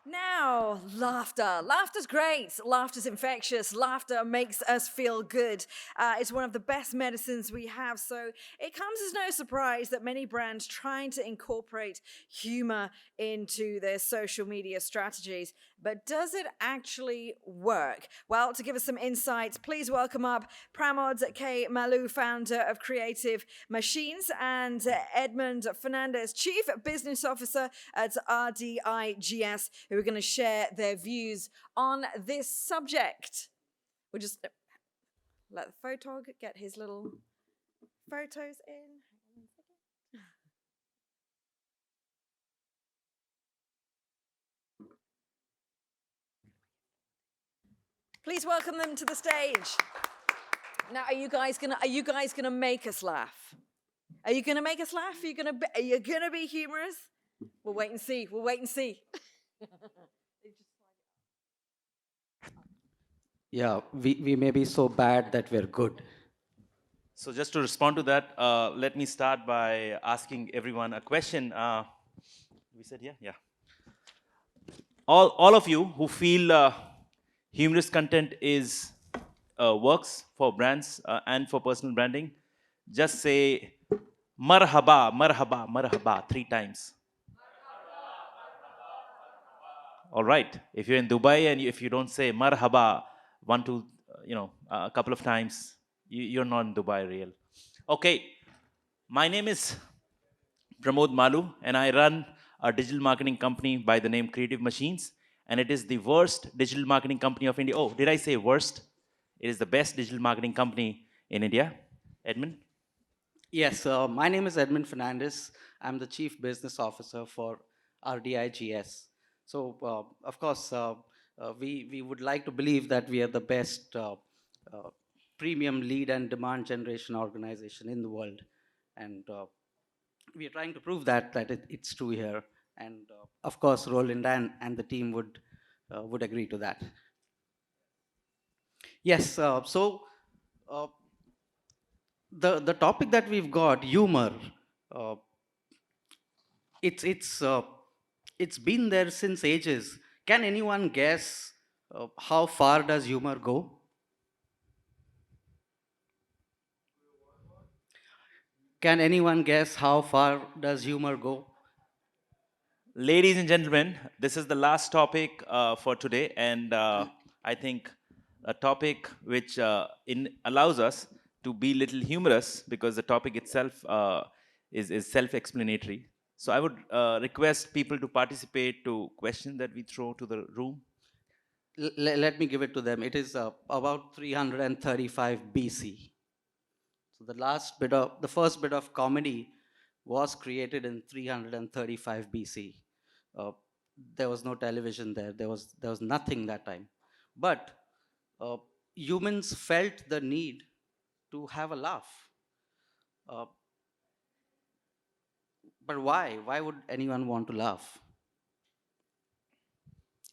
Now, laughter. Laughter's great. Laughter's infectious. Laughter makes us feel good. It's one of the best medicines we have. So it comes as no surprise that many brands trying to incorporate humor into their social media strategies. But does it actually work? Well, to give us some insights, please welcome up Pramod K. Maloo, founder of Creative Machines, and Edmund Fernandes, Chief Business Officer at RDIGS, who are going to share their views on this subject. We'll just let the photog get his little photos in. Please welcome them to the stage. Now, are you guys gonna make us laugh? Are you gonna make us laugh? Are you gonna be humorous? We'll wait and see. We'll wait and see. Yeah, we may be so bad that we're good. So just to respond to that, let me start by asking everyone a question. We said yeah, yeah. All of you who feel humorous content is works for brands and for personal branding, just say marhaba, marhaba, marhaba 3 times. All right. If you're in Dubai and if you don't say marhaba one, two, a couple of times, you're not in Dubai real. Okay. My name is Pramod Maloo, and I run a digital marketing company by the name Creative Machines, and it is the worst digital marketing company of India. Oh, did I say worst? It is the best digital marketing company in India. Edmund? Yes, my name is Edmund Fernandes. I'm the Chief Business Officer for RDIGS. So, of course, we would like to believe that we are the best uh, premium lead and demand generation organization in the world. And we are trying to prove that it's true here. And of course, Roland and the team would agree to that. Yes, uh, the topic that we've got, humor, uh, it's it's been there since ages. Can anyone guess how far does humor go? Can anyone guess how far does humor go? Ladies and gentlemen, this is the last topic for today, and I think a topic which allows us to be little humorous because the topic itself is self-explanatory. So I would request people to participate to questions that we throw to the room. Let me give it to them. It is about 335 BC. So the first bit of comedy was created in 335 BC. Uh, there was no television there. There was nothing that time. But uh, humans felt the need to have a laugh. Uh, but why? Why would anyone want to laugh?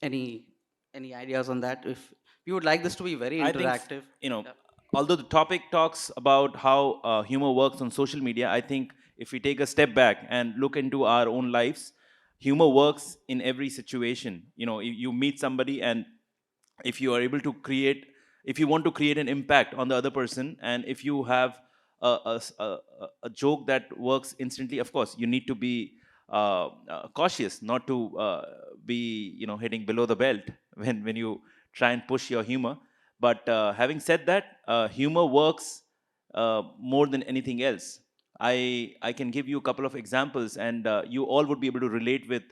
Any any ideas on that? If you would like this to be very I think, interactive. Yeah. although the topic talks about how humor works on social media, I think if we take a step back and look into our own lives, humor works in every situation. You meet somebody, and if you are able to create, if you want to create an impact on the other person, and if you have a joke that works instantly, of course, you need to be cautious not to be hitting below the belt when you try and push your humor. But having said that, humor works more than anything else. I can give you a couple of examples, and you all would be able to relate with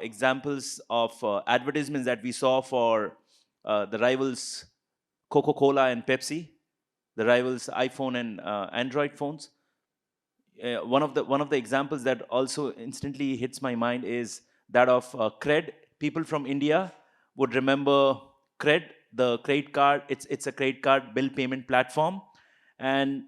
examples of advertisements that we saw for the rivals Coca-Cola and Pepsi, the rivals iPhone and Android phones. One of the examples that also instantly hits my mind is that of Cred. People from India would remember Cred, the credit card. It's a credit card bill payment platform, and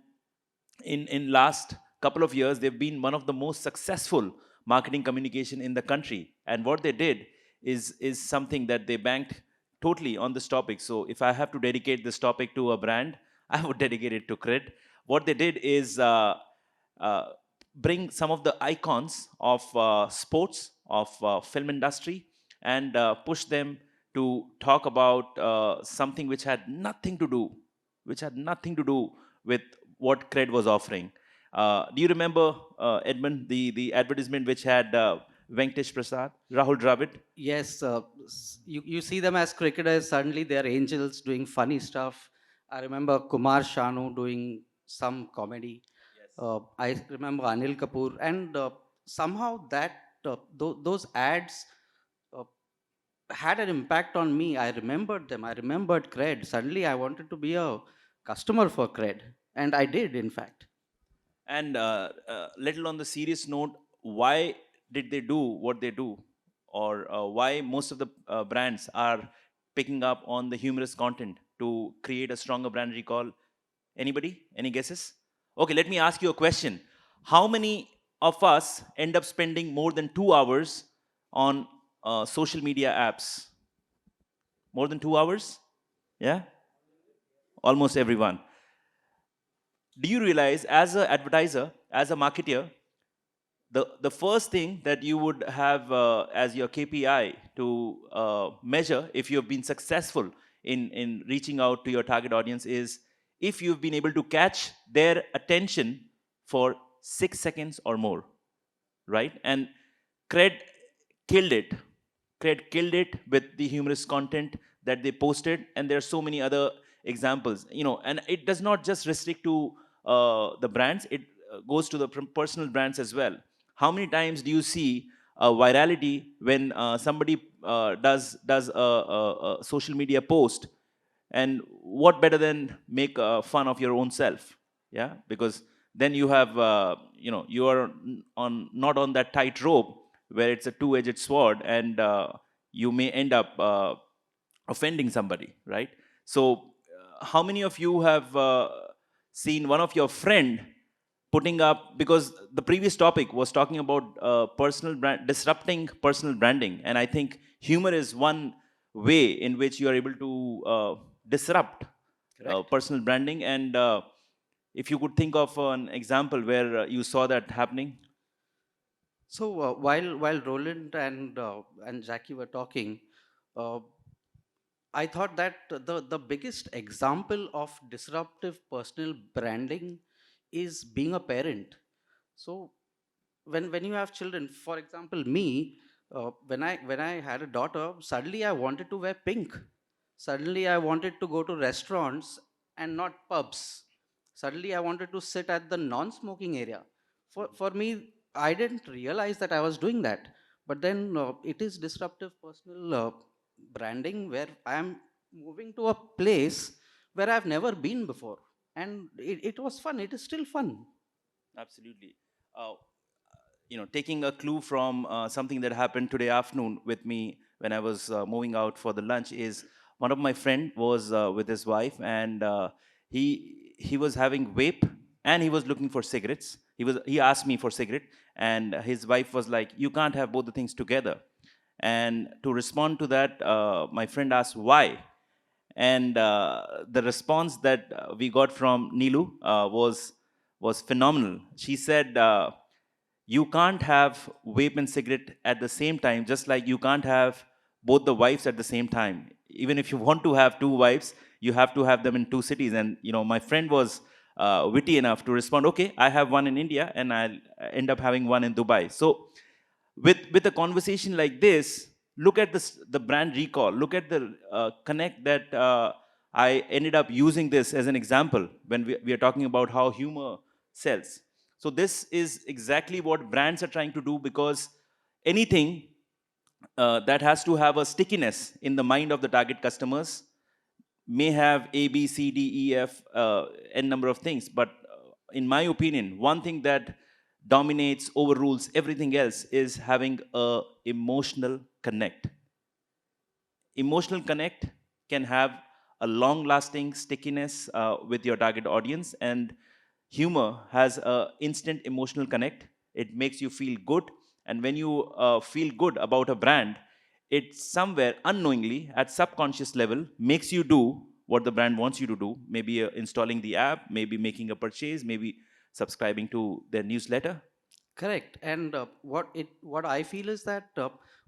in last couple of years they've been one of the most successful marketing communication in the country. And what they did is something that they banked totally on this topic. So if I have to dedicate this topic to a brand, I would dedicate it to Cred. What they did is uh, bring some of the icons of sports, of film industry, and push them to talk about something which had nothing to do with what cred was offering. Do you remember, Edmund, the advertisement which had Venkatesh Prasad, Rahul Dravid? Yes, you see them as cricketers, suddenly they're angels doing funny stuff. I remember Kumar Shanu doing some comedy. I remember Anil Kapoor, and somehow those ads uh, had an impact on me. I remembered them. I remembered Cred. Suddenly, I wanted to be a customer for Cred, and I did, in fact. And little on the serious note, why did they do what they do? Or why most of the brands are picking up on the humorous content to create a stronger brand recall? Anybody? Any guesses? Okay, let me ask you a question. How many of us end up spending more than 2 hours on social media apps? More than 2 hours? Yeah? Almost everyone. Do you realize, as an advertiser, as a marketer, the first thing that you would have as your KPI to measure if you've been successful in reaching out to your target audience is if you've been able to catch their attention for 6 seconds or more, right? And Cred killed it. Cred killed it with the humorous content that they posted, and there are so many other examples. And it does not just restrict to the brands; it goes to the personal brands as well. How many times do you see virality when somebody does a social media post, and what better than make fun of your own self? Yeah, because then you have you are on not on that tight rope where it's a two-edged sword, and you may end up offending somebody, right? So how many of you have seen one of your friend putting up, because the previous topic was talking about personal brand, disrupting personal branding, and I think humor is one way in which you are able to disrupt Correct. personal branding. And if you could think of an example where you saw that happening. So while Roland and Jackie were talking, uh, I thought that the biggest example of disruptive personal branding is being a parent. So when you have children, for example, me, when I had a daughter, suddenly I wanted to wear pink. Suddenly I wanted to go to restaurants and not pubs. Suddenly I wanted to sit at the non-smoking area. For me, I didn't realize that I was doing that. But then it is disruptive personal branding where I am moving to a place where I've never been before, and it was fun. It is still fun. Absolutely. Uh, Taking a clue from something that happened today afternoon with me when I was moving out for the lunch is one of my friend was with his wife, and he was having vape, and he was looking for cigarettes. He asked me for cigarette, and his wife was like, "You can't have both the things together." And to respond to that, my friend asked why, and the response that we got from Nilu was phenomenal. She said, "You can't have vape and cigarette at the same time, just like you can't have both the wives at the same time. Even if you want to have two wives, you have to have them in two cities." And my friend was witty enough to respond, "Okay, I have one in India, and I'll end up having one in Dubai." So with a conversation like this, look at the brand recall, look at the connect that I ended up using this as an example when we are talking about how humor sells. So this is exactly what brands are trying to do, because anything that has to have a stickiness in the mind of the target customers may have A, B, C, D, E, F, n number of things. But in my opinion, one thing that dominates, overrules everything else is having a emotional connect. Emotional connect can have a long lasting stickiness with your target audience, and humor has a instant emotional connect. It makes you feel good, and when you feel good about a brand, it somewhere unknowingly at subconscious level makes you do what the brand wants you to do, maybe installing the app, maybe making a purchase, maybe subscribing to their newsletter. Correct. And what I feel is that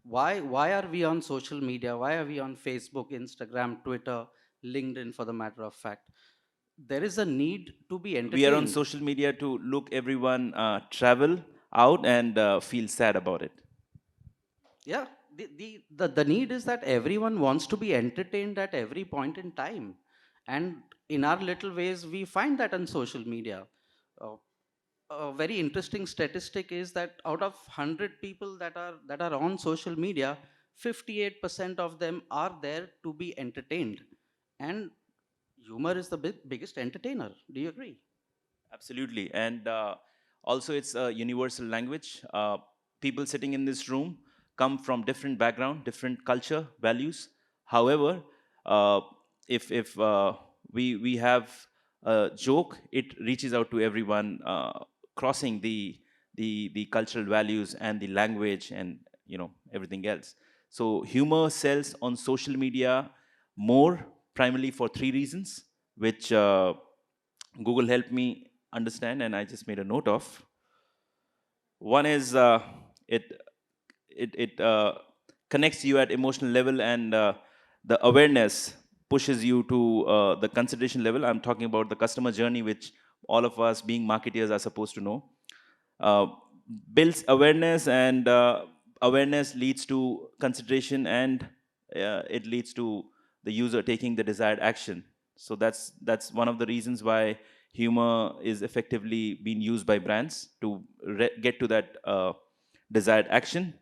why are we on social media? Why are we on Facebook, Instagram, Twitter, LinkedIn, for the matter of fact? There is a need to be We are on entertained. social media to look everyone travel out and feel sad about it. Yeah, the need is that everyone wants to be entertained at every point in time, and in our little ways, we find that on social media. Uh, a very interesting statistic is that out of 100 people that are on social media, 58% of them are there to be entertained, and humor is the biggest entertainer. Do you agree? Absolutely. And also, it's a universal language. People sitting in this room come from different background, different culture, values. However, uh, if we have a joke, it reaches out to everyone, crossing the cultural values and the language and everything else. So humor sells on social media more primarily for three reasons, which Google helped me understand, and I just made a note of. One is it it connects you at emotional level, and the awareness pushes you to the consideration level. I'm talking about the customer journey, which all of us being marketeers are supposed to know. Uh, Builds awareness, and awareness leads to consideration, and it leads to the user taking the desired action. So that's one of the reasons why humor is effectively being used by brands to get to that desired action.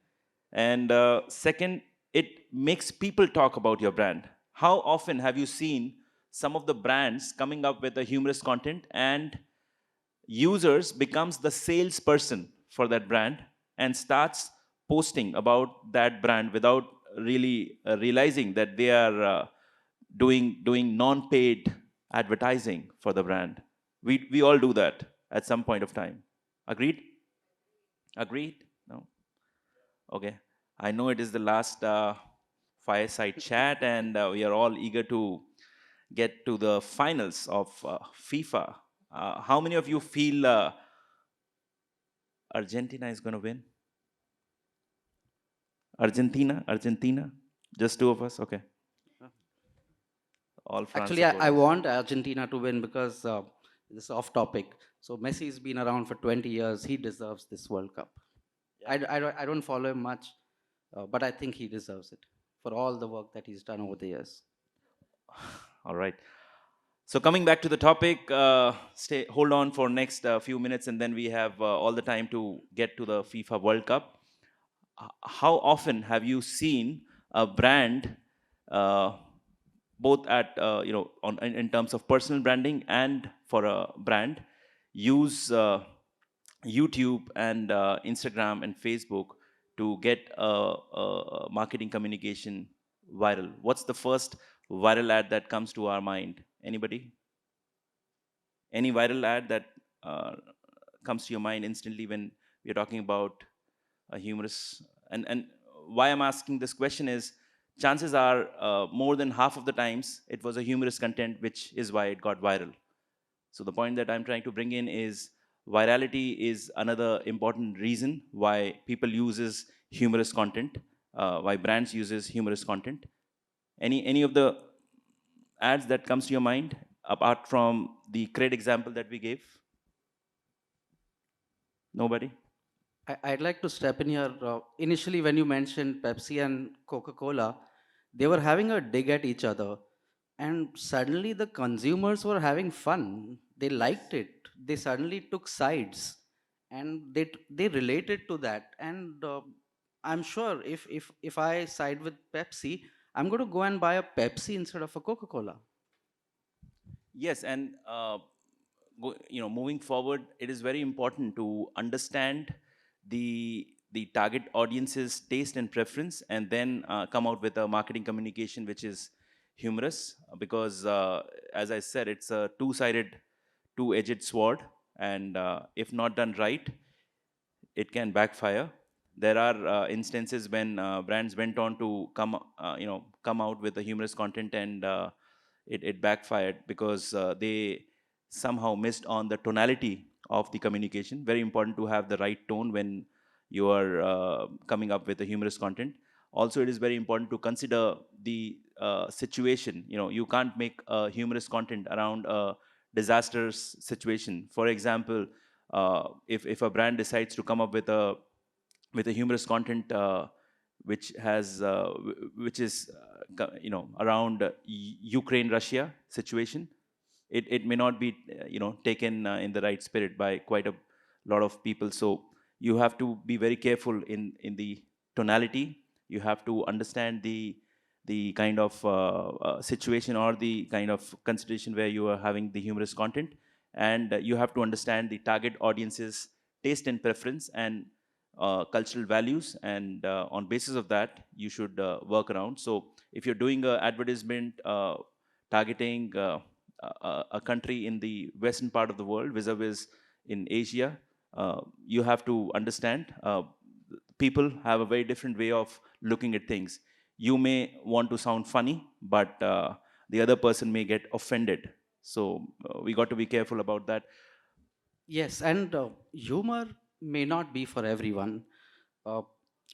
And second, it makes people talk about your brand. How often have you seen some of the brands coming up with a humorous content, and users becomes the salesperson for that brand and starts posting about that brand without really realizing that they are doing non-paid advertising for the brand. We all do that at some point of time. Agreed? Agreed? No? Okay. I know it is the last fireside chat, and we are all eager to get to the finals of FIFA. How many of you feel Argentina is going to win? Argentina? Argentina? Just two of us? Okay. All France Actually, I supporters. want Argentina to win because this is off topic. So Messi's been around for 20 years. He deserves this World Cup. Yeah. I don't follow him much, but I think he deserves it for all the work that he's done over the years. All right. So coming back to the topic, hold on for next few minutes, and then we have all the time to get to the FIFA World Cup. How often have you seen a brand, uh, both at in terms of personal branding and for a brand, use YouTube and Instagram and Facebook to get marketing communication viral? What's the first viral ad that comes to our mind? Anybody? Any viral ad that uh, comes to your mind instantly when we're talking about a humorous? And why I'm asking this question is, chances are more than half of the times it was a humorous content, which is why it got viral. So the point that I'm trying to bring in is virality is another important reason why people uses humorous content, why brands uses humorous content. Any of the ads that comes to your mind apart from the great example that we gave? Nobody? I'd like to step in here. Initially, when you mentioned Pepsi and Coca Cola, they were having a dig at each other, and suddenly the consumers were having fun. They Yes. liked it. They suddenly took sides, and they related to that. And I'm sure if I side with Pepsi, I'm going to go and buy a Pepsi instead of a Coca Cola. Yes, and moving forward, it is very important to understand the target audience's taste and preference, and then come out with a marketing communication which is humorous. Because, as I said, it's a two-edged sword, and if not done right, it can backfire. There are instances when brands went on to come out with a humorous content, and it backfired because they somehow missed on the tonality of the communication. Very important to have the right tone when you are coming up with a humorous content. Also, it is very important to consider the situation. You know, you can't make humorous content around a disastrous situation. For example, if a brand decides to come up with a humorous content which has which is around Ukraine Russia situation, it may not be taken in the right spirit by quite a lot of people. So you have to be very careful in the tonality. You have to understand the kind of situation or the kind of consideration where you are having the humorous content, and you have to understand the target audience's taste and preference and cultural values, and on basis of that you should work around. So if you're doing a advertisement targeting a country in the western part of the world vis-a-vis in Asia, you have to understand people have a very different way of looking at things. You may want to sound funny, but the other person may get offended. So we got to be careful about that. Yes, and humor may not be for everyone. Uh,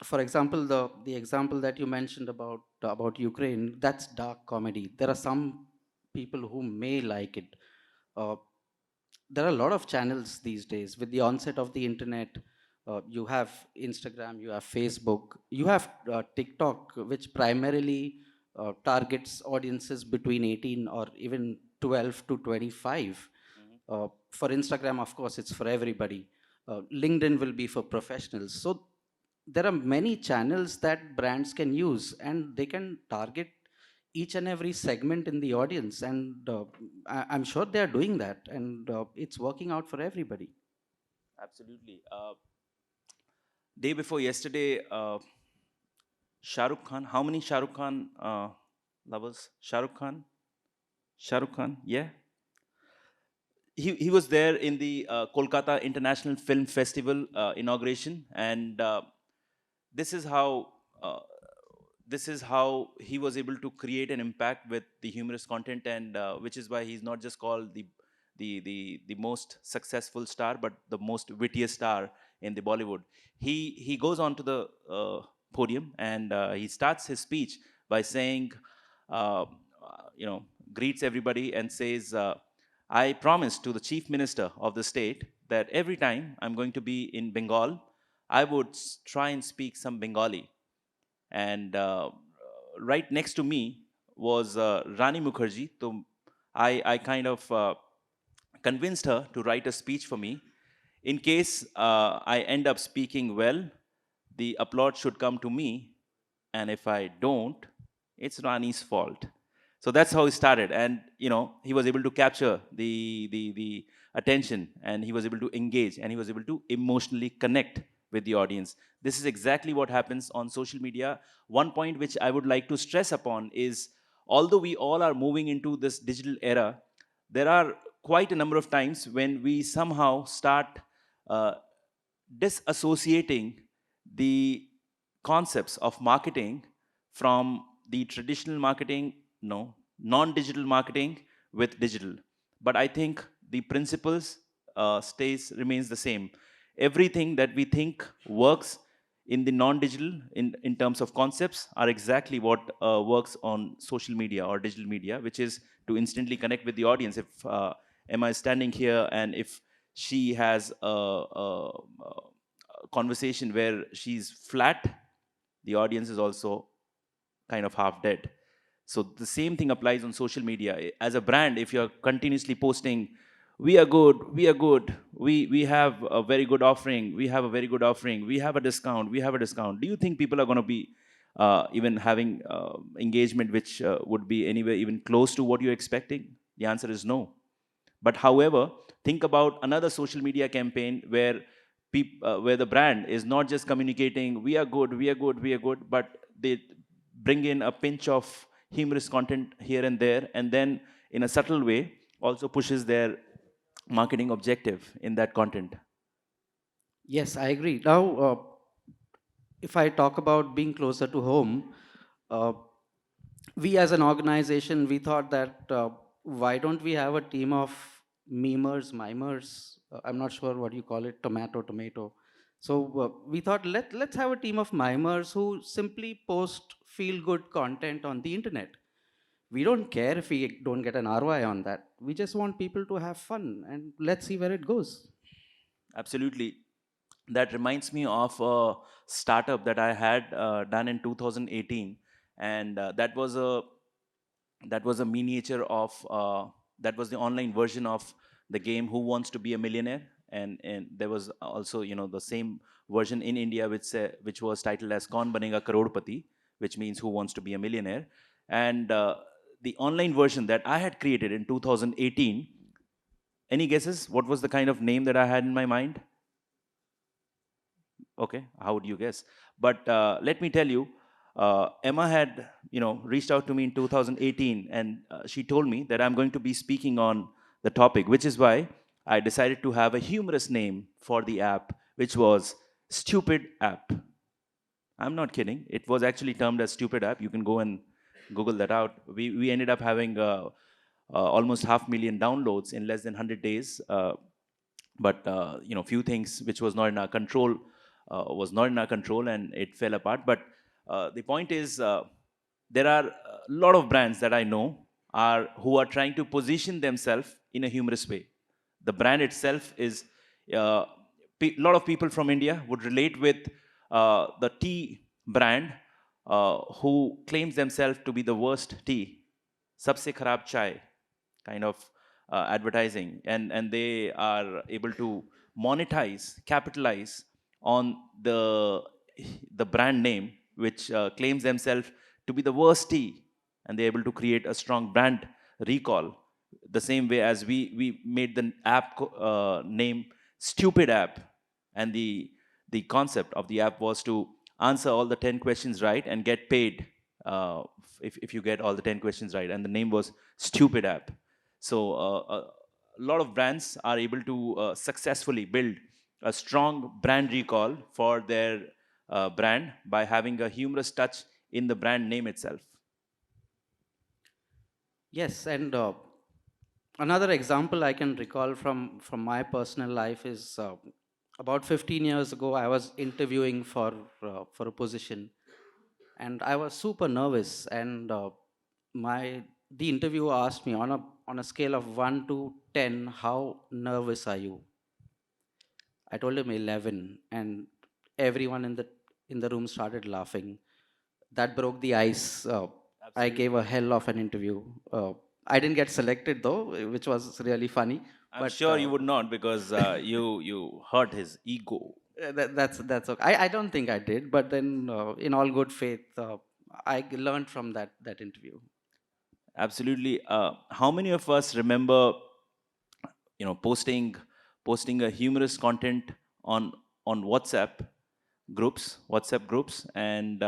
for example, the example that you mentioned about Ukraine, that's dark comedy. There are some people who may like it. Uh, there are a lot of channels these days. With the onset of the internet, you have Instagram, you have Facebook, you have TikTok, which primarily targets audiences between 18 or even 12 to 25. For Instagram, of course, it's for everybody. LinkedIn will be for professionals. So there are many channels that brands can use, and they can target each and every segment in the audience. And I'm sure they are doing that, and it's working out for everybody. Absolutely. Day before yesterday, Shah Rukh Khan. How many Shah Rukh Khan lovers? Shah Rukh Khan? Shah Rukh Khan, yeah. He was there in the Kolkata International Film Festival inauguration, and this is how uh, this is how he was able to create an impact with the humorous content, and which is why he's not just called the most successful star, but the most wittiest star in the Bollywood. He goes onto the podium, and he starts his speech by saying, uh, greets everybody and says, I promised to the chief minister of the state that every time I'm going to be in Bengal, I would try and speak some Bengali. And right next to me was Rani Mukherjee. So I kind of convinced her to write a speech for me. In case I end up speaking well, the applause should come to me, and if I don't, it's Rani's fault. So that's how he started, and he was able to capture the attention, and he was able to engage, and he was able to emotionally connect with the audience. This is exactly what happens on social media. One point which I would like to stress upon is, although we all are moving into this digital era, there are quite a number of times when we somehow start uh, disassociating the concepts of marketing from the traditional marketing, no, non-digital marketing with digital. But I think the principles stays remains the same. Everything that we think works in the non-digital in terms of concepts are exactly what works on social media or digital media, which is to instantly connect with the audience. If am I standing here, and if she has a conversation where she's flat, the audience is also kind of half dead. So the same thing applies on social media. As a brand, if you're continuously posting, we are good, we are good, we have a very good offering, we have a very good offering, we have a discount, we have a discount. Do you think people are going to be even having engagement which would be anywhere even close to what you're expecting? The answer is no. But however, think about another social media campaign where where the brand is not just communicating, we are good, we are good, we are good, but they bring in a pinch of humorous content here and there, and then in a subtle way also pushes their marketing objective in that content. Yes, I agree. Now, if I talk about being closer to home, uh, we as an organization, we thought that why don't we have a team of memers, mimers, I'm not sure what you call it, tomato. So we thought let's have a team of mimers who simply post feel good content on the internet. We don't care if we don't get an ROI on that. We just want people to have fun, and let's see where it goes. Absolutely. That reminds me of a startup that I had done in 2018, and that was a miniature of that was the online version of the game Who Wants to Be a Millionaire, and there was also the same version in India which was titled as Kaun Banega Crorepati, which means Who Wants to Be a Millionaire, and the online version that I had created in 2018. Any guesses? What was the kind of name that I had in my mind? Okay, how would you guess? But let me tell you, Emma had reached out to me in 2018, and she told me that I'm going to be speaking on the topic, which is why I decided to have a humorous name for the app, which was Stupid App. I'm not kidding. It was actually termed as Stupid App. You can go and Google that out. We ended up having almost 500,000 downloads in less than 100 days. But few things which was not in our control, and it fell apart. But the point is, there are a lot of brands that I know are who are trying to position themselves in a humorous way. The brand itself is a lot of people from India would relate with the tea brand who claims themselves to be the worst tea, sabse kharab chai kind of advertising, and they are able to capitalize on the brand name which claims themselves to be the worst tea, and they're able to create a strong brand recall. The same way as we made the app name Stupid App, and the concept of the app was to answer all the 10 questions right and get paid if you get all the 10 questions right, and the name was Stupid App. So a lot of brands are able to successfully build a strong brand recall for their brand by having a humorous touch in the brand name itself. Yes, and another example I can recall from my personal life is about 15 years ago. I was interviewing for a position, and I was super nervous. And my the interviewer asked me on a scale of 1 to 10, how nervous are you? I told him 11, and everyone in the room started laughing. That broke the ice. I gave Absolutely. a hell of an interview. I didn't get selected though, which was really funny. I'm But sure you would not, because you hurt his ego. that's okay. I don't think I did, but then in all good faith, learned from that interview. Absolutely. How many of us remember, posting a humorous content on WhatsApp groups, and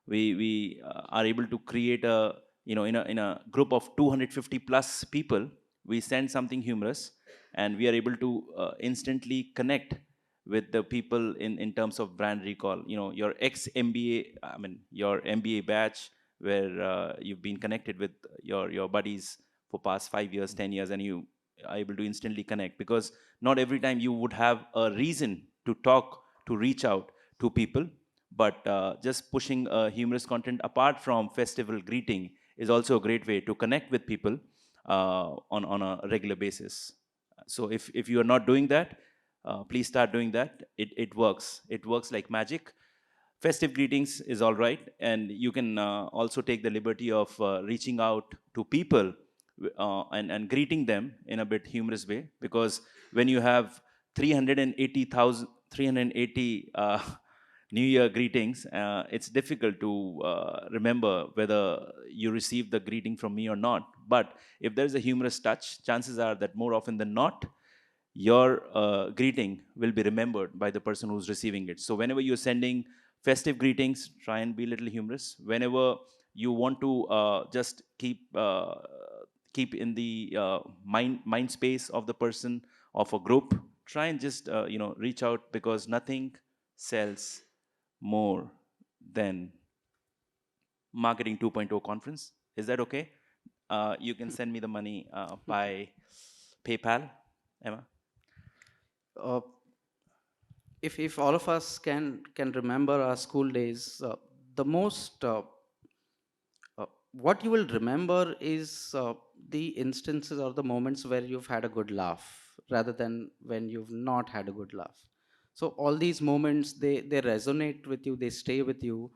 we are able to create a in a group of 250 plus people. We send something humorous, and we are able to instantly connect with the people in terms of brand recall. Your ex MBA, I mean your MBA batch, where you've been connected with your buddies for past 5 years, 10 years, and you are able to instantly connect, because not every time you would have a reason to talk, to reach out to people. But just pushing humorous content apart from festival greeting is also a great way to connect with people on a regular basis. So if you are not doing that, please start doing that. It works. It works like magic. Festive greetings is all right, and you can also take the liberty of reaching out to people and greeting them in a bit humorous way, because when you have 380,000 380 New Year greetings, it's difficult to remember whether you received the greeting from me or not. But if there's a humorous touch, chances are that more often than not, your greeting will be remembered by the person who's receiving it. So whenever you're sending festive greetings, try and be a little humorous. Whenever you want to just keep in the mind space of the person, of a group, try and just reach out, because nothing sells more than marketing 2.0 conference. Is that okay? You can send me the money by PayPal, Emma. uh, if all of us can remember our school days, the most what you will remember is the instances or the moments where you've had a good laugh rather than when you've not had a good laugh. So all these moments, they resonate with you, they stay with you.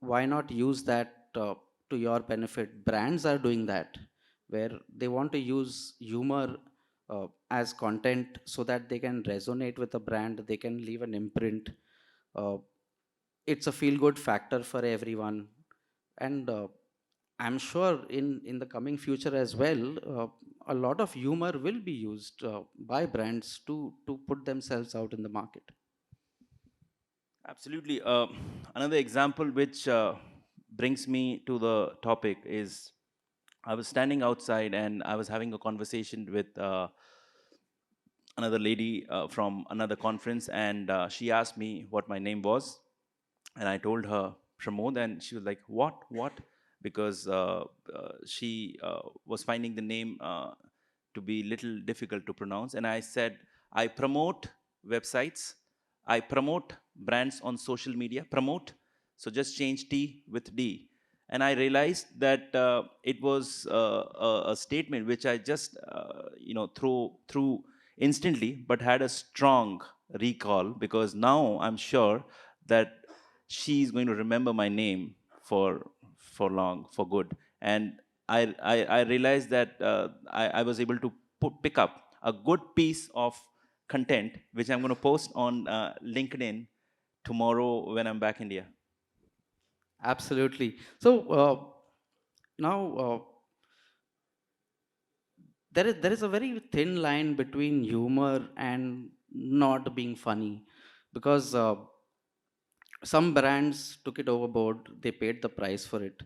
Why not use that to your benefit? Brands are doing that, where they want to use humor as content so that they can resonate with a brand, they can leave an imprint. uh, it's a feel good factor for everyone. And I'm sure in the coming future as well, a lot of humor will be used by brands to put themselves out in the market. Absolutely. Another example which brings me to the topic is I was standing outside and I was having a conversation with another lady from another conference, and she asked me what my name was, and I told her Pramod, and she was like, "What?" Because she was finding the name to be little difficult to pronounce, and I said, "I promote websites, I promote brands on social media. Promote, so just change T with D." And I realized that it was a statement which I just threw instantly, but had a strong recall because now I'm sure that she's going to remember my name for long, for good. And I realized that I was able to pick up a good piece of content which I'm going to post on LinkedIn tomorrow when I'm back in India. Absolutely. So now there is a very thin line between humor and not being funny, because some brands took it overboard, they paid the price for it.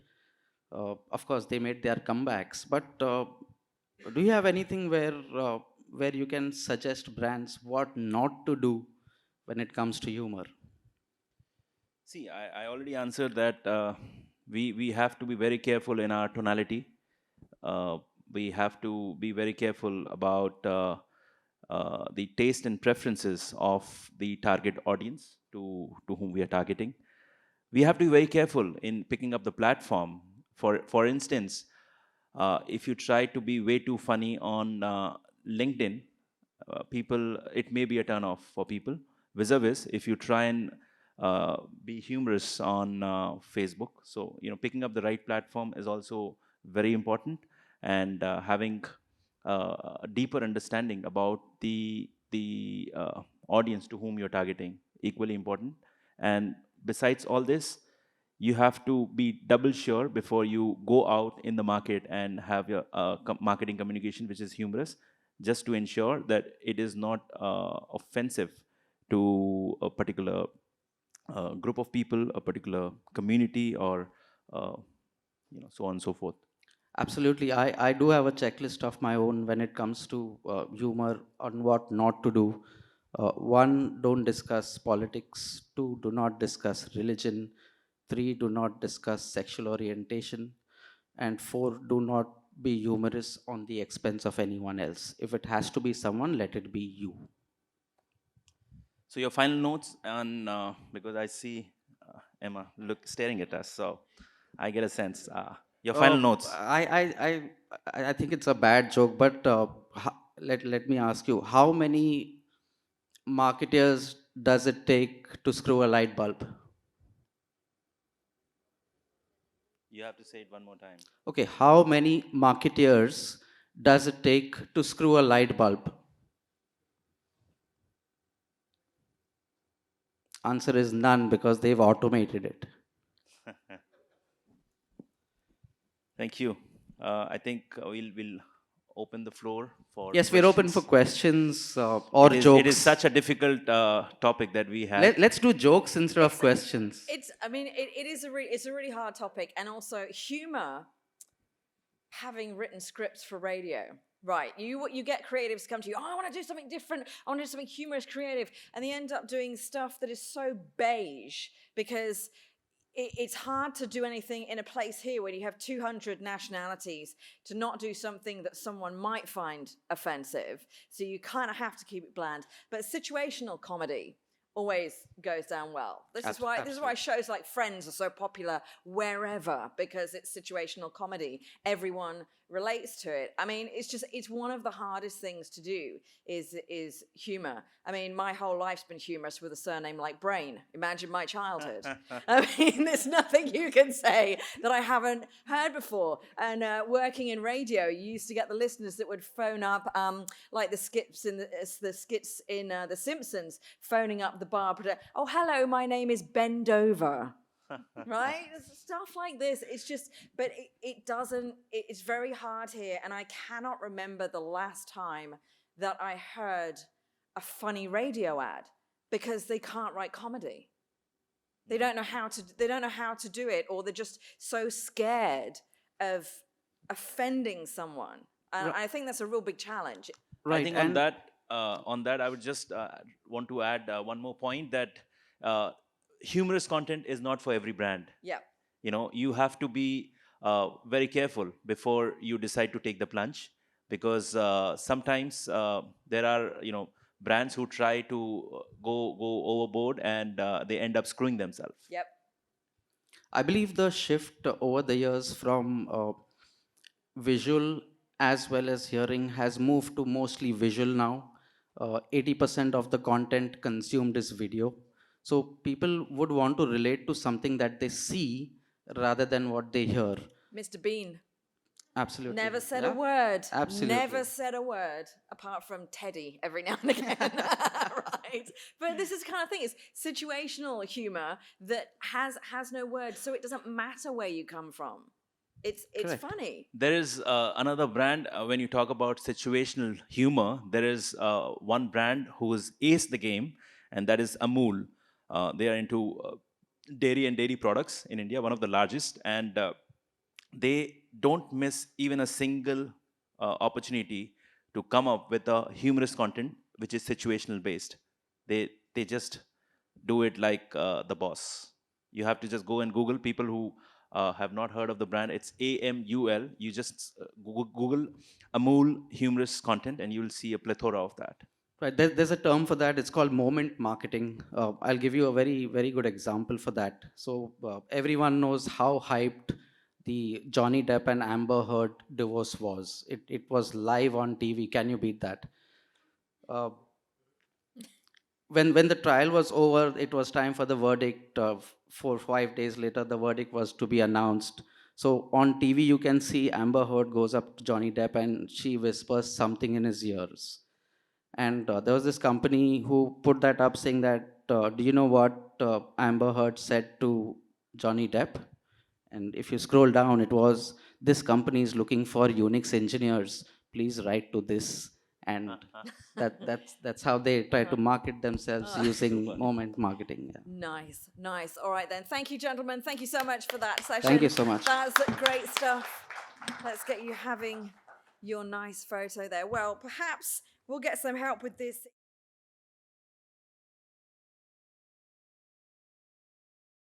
Of course they made their comebacks, but do you have anything where you can suggest brands what not to do when it comes to humor? See, I already answered that we have to be very careful in our tonality. Uh, we have to be very careful about the taste and preferences of the target audience to whom we are targeting. We have to be very careful in picking up the platform. For instance, if you try to be way too funny on LinkedIn, people, it may be a turn off for people. Vis-a-vis, if you try and be humorous on Facebook, so picking up the right platform is also very important, and having a deeper understanding about the audience to whom you're targeting, equally important. And besides all this, you have to be double sure before you go out in the market and have your marketing communication which is humorous, just to ensure that it is not offensive to a particular group of people, a particular community, or uh, so on and so forth. Absolutely. I do have a checklist of my own when it comes to humor on what not to do. One, don't discuss politics. Two, do not discuss religion. Three, do not discuss sexual orientation. And four, do not be humorous on the expense of anyone else. If it has to be someone, let it be you. So your final notes on because I see Emma look staring at us, so I get a sense. Your Uh, final notes. I, I, I think it's a bad joke, but let me ask you, how many marketers does it take to screw a light bulb? You have to say it one more time. Okay, how many marketeers does it take to screw a light bulb? Answer is none, because they've automated it. Thank you. I think we'll open the floor for Yes, we're open for questions. questions or It is jokes. such a difficult topic that we had. Let's do jokes instead of questions. It's. I mean, it is it's a really hard topic, and also humor. Having written scripts for radio, right? You get creatives come to you. Oh, I want to do something different. I want to do something humorous, creative, and they end up doing stuff that is so beige because it's hard to do anything in a place here where you have 200 nationalities to not do something that someone might find offensive. So you kind of have to keep it bland. But situational comedy always goes down well. This is why shows like Friends are so popular wherever, because it's situational comedy. Everyone relates to it. I mean, it's one of the hardest things to do is humor. I mean, my whole life's been humorous with a surname like Brain. Imagine my childhood. I mean, there's nothing you can say that I haven't heard before. And working in radio, you used to get the listeners that would phone up, like the skits in The Simpsons, phoning up the bar. Oh, hello, my name is Bend Over. Right? Stuff like this. It's just, but it's very hard here. And I cannot remember the last time that I heard a funny radio ad, because they can't write comedy. They don't know how to do it, or they're just so scared of offending someone. And I think that's a real big challenge. I think on that, I would just want to add one more point, that humorous content is not for every brand. Yeah. You know, you have to be very careful before you decide to take the plunge, because sometimes there are, brands who try to go overboard, and they end up screwing themselves. Yep. I believe the shift over the years from visual as well as hearing has moved to mostly visual now. 80% of the content consumed is video. So people would want to relate to something that they see rather than what they hear. Mr. Bean. Absolutely. Never said a word. Absolutely. Never said a word, apart from Teddy every now and again. Right? But this is the kind of thing. It's situational humor that has no words, so it doesn't matter where you come from. It's funny. There is another brand, when you talk about situational humor, there is one brand who has aced the game, and that is Amul. They are into dairy and dairy products in India, one of the largest, and they don't miss even a single opportunity to come up with a humorous content which is situational based. They just do it like the boss. You have to just go and Google, people who have not heard of the brand. It's AMUL. You just Google Amul humorous content, and you'll see a plethora of that. Right, there's a term for that. It's called moment marketing. I'll give you a very, very good example for that. So everyone knows how hyped the Johnny Depp and Amber Heard divorce was. It was live on TV. Can you beat that? When the trial was over, it was time for the verdict. 4 or 5 days later, the verdict was to be announced. So on TV, you can see Amber Heard goes up to Johnny Depp and she whispers something in his ears. And there was this company who put that up saying that, do you know what Amber Heard said to Johnny Depp? And if you scroll down, it was, this company is looking for Unix engineers. Please write to this. And that's how they try to market themselves using moment marketing. Yeah. Nice. All right then. Thank you, gentlemen. Thank you so much for that session. Thank you so much. That's great stuff. Let's get you having your nice photo there. Well, perhaps we'll get some help with this.